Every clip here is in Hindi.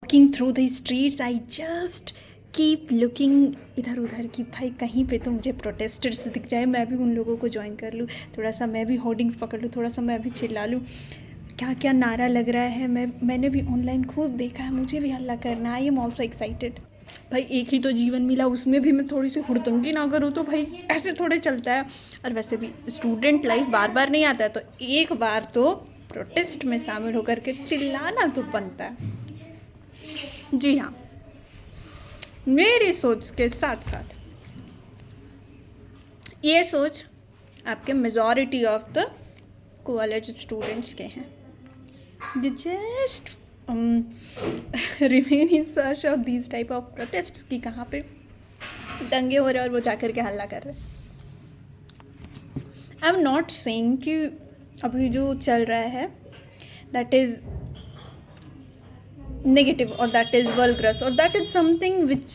Walking through the streets I just keep looking इधर उधर कि भाई कहीं पे तो मुझे प्रोटेस्टर्स दिख जाए, मैं भी उन लोगों को ज्वाइन कर लूँ, थोड़ा सा मैं भी होर्डिंग्स पकड़ लूँ, थोड़ा सा मैं भी चिल्ला लूँ, क्या क्या नारा लग रहा है। मैंने भी ऑनलाइन खूब देखा है, मुझे भी हल्ला करना। I am also excited. भाई एक ही तो जीवन मिला, उसमें भी मैं थोड़ी सी हुड़दंगी ना करूँ तो भाई ऐसे थोड़े चलता है। और वैसे भी स्टूडेंट लाइफ बार बार नहीं आता है, तो एक बार तो प्रोटेस्ट में शामिल होकर के चिल्लाना तो बनता है। जी हाँ, मेरी सोच के साथ साथ ये सोच आपके majority of the college students के हैं। They just remain in search of these type of protests कि कहाँ पे दंगे हो रहे हैं और वो जाकर के हल्ला कर रहे हैं। आई एम नॉट सेइंग कि अभी जो चल रहा है that is negative or that is vulgar or that is something which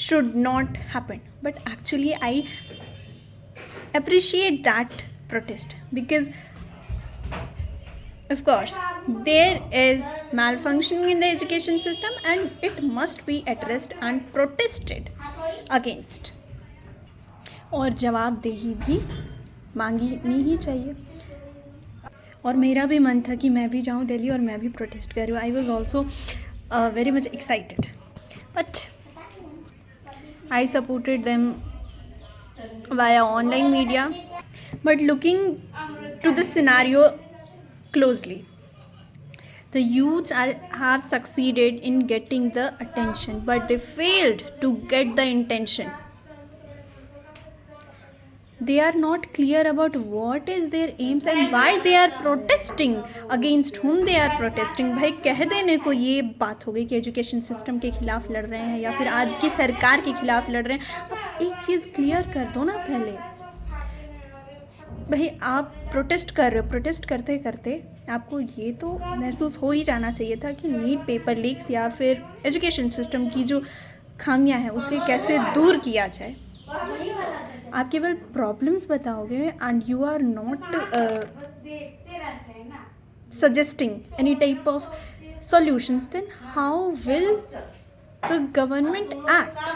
should not happen, but actually I appreciate that protest because of course there is malfunctioning in the education system and it must be addressed and protested against, और जवाबदेही भी मांगनी ही चाहिए। और मेरा भी मन था कि मैं भी जाऊँ दिल्ली और मैं भी प्रोटेस्ट करूँ। I was also very much excited, but I supported them via online media. But looking to the scenario closely, the youths have succeeded in getting the attention, but they failed to get the intention. They are not clear about what is their aims and why they are protesting, against whom they are protesting. भाई कह देने को ये बात हो गई कि एजुकेशन सिस्टम के खिलाफ लड़ रहे हैं या फिर आपकी सरकार के खिलाफ लड़ रहे हैं। अब एक चीज़ क्लियर कर दो ना पहले। भाई आप प्रोटेस्ट कर रहे हो, प्रोटेस्ट करते करते आपको ये तो महसूस हो ही जाना चाहिए था कि नीट पेपर लीक्स या फिर एजुकेशन सिस्टम की जो खामियां हैं उसे कैसे दूर किया जाए। आप केवल प्रॉब्लम्स बताओगे and you are not suggesting any type of solutions, then how will the government act?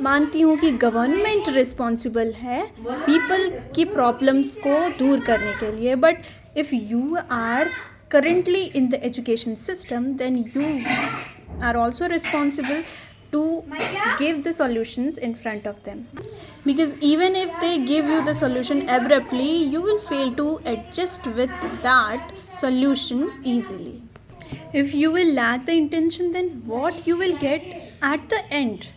मानती हूँ कि गवर्नमेंट रिस्पॉन्सिबल है पीपल की प्रॉब्लम्स को दूर करने के लिए, but if you are currently in the education system then you are also responsible to give the solutions in front of them, because even if they give you the solution abruptly you will fail to adjust with that solution easily. If you will lack the intention then what you will get at the end?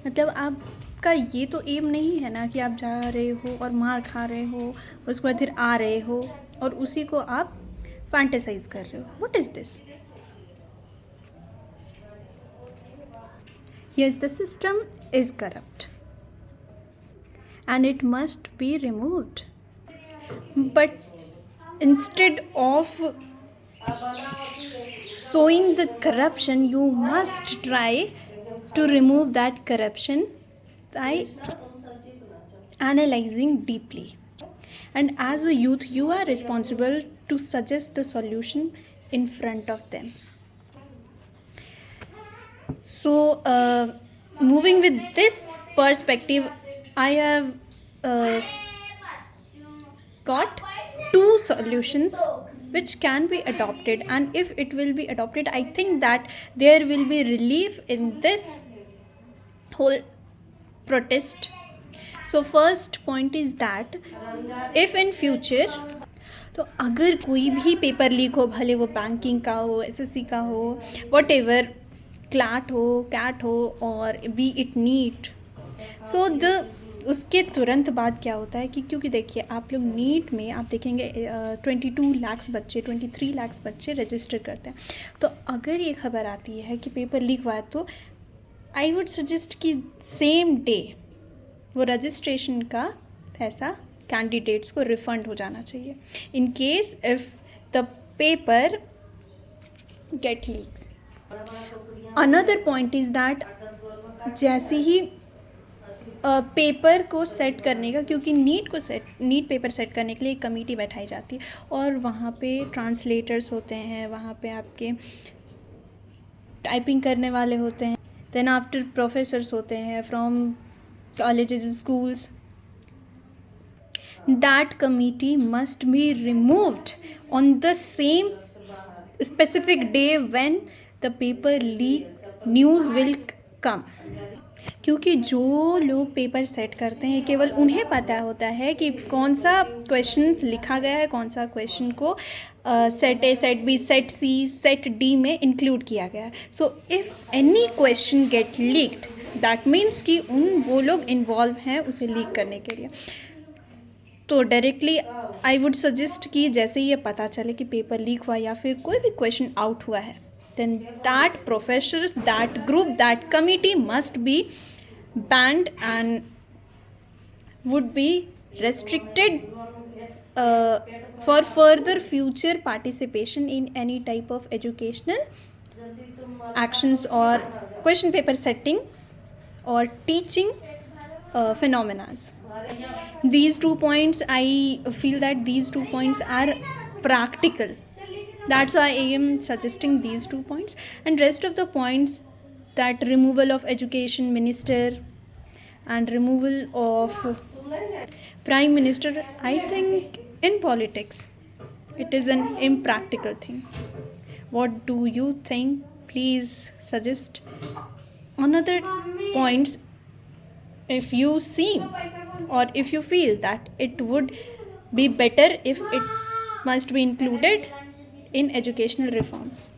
मतलब आपका ये तो एम नहीं है ना कि आप जा रहे हो और मार खा रहे हो, उसके बाद फिर आ रहे हो और उसी को आप फैंटेसाइज कर रहे हो। What is this? Yes, the system is corrupt and it must be removed. But instead of showing the corruption, you must try to remove that corruption by analyzing deeply. And as a youth, you are responsible to suggest the solution in front of them. So, moving with this perspective, I have got two solutions which can be adopted, and if it will be adopted, I think that there will be relief in this whole protest. So, first point is that if in future, तो अगर कोई भी पेपर लीक हो, भले वो बैंकिंग का हो, एसएससी का हो, वट एवर, क्लैट हो, कैट हो और बी इट नीट, सो उसके तुरंत बाद क्या होता है कि क्योंकि देखिए आप लोग नीट में आप देखेंगे 22 लाख बच्चे 23 लाख बच्चे रजिस्टर करते हैं। तो अगर ये खबर आती है कि पेपर लीक हुआ है तो आई वुड सजेस्ट कि सेम डे वो रजिस्ट्रेशन का पैसा कैंडिडेट्स को रिफंड हो जाना चाहिए in case if the paper get leaks. Another point is that जैसे ही पेपर को सेट करने का, क्योंकि नीट पेपर सेट करने के लिए एक कमेटी बैठाई जाती है और वहाँ पे ट्रांसलेटर्स होते हैं, वहाँ पे आपके टाइपिंग करने वाले होते हैं, देन आफ्टर प्रोफेसर्स होते हैं from colleges schools. That committee must be removed on the same specific day when the paper leak news will come. क्योंकि जो लोग पेपर सेट करते हैं केवल उन्हें पता होता है कि कौन सा क्वेश्चन लिखा गया है, कौन सा क्वेश्चन को set A, set B, set C, set D में इंक्लूड किया गया है. So if any question get leaked, that means कि वो लोग इन्वॉल्व हैं उसे लीक करने के लिए. तो डायरेक्टली आई वुड सजेस्ट कि जैसे ही ये पता चले कि पेपर लीक हुआ या फिर कोई भी क्वेश्चन आउट हुआ है, then that professors, that group, that committee must be banned and would be restricted for further future participation in any type of educational actions or question paper settings or teaching phenomena. These 2 points, I feel that these 2 points are practical. That's why I am suggesting these 2 points, and rest of the points, that removal of education minister and removal of prime minister, I think in politics it is an impractical thing. What do you think? Please suggest another points if you see or if you feel that it would be better if it must be included in educational reforms.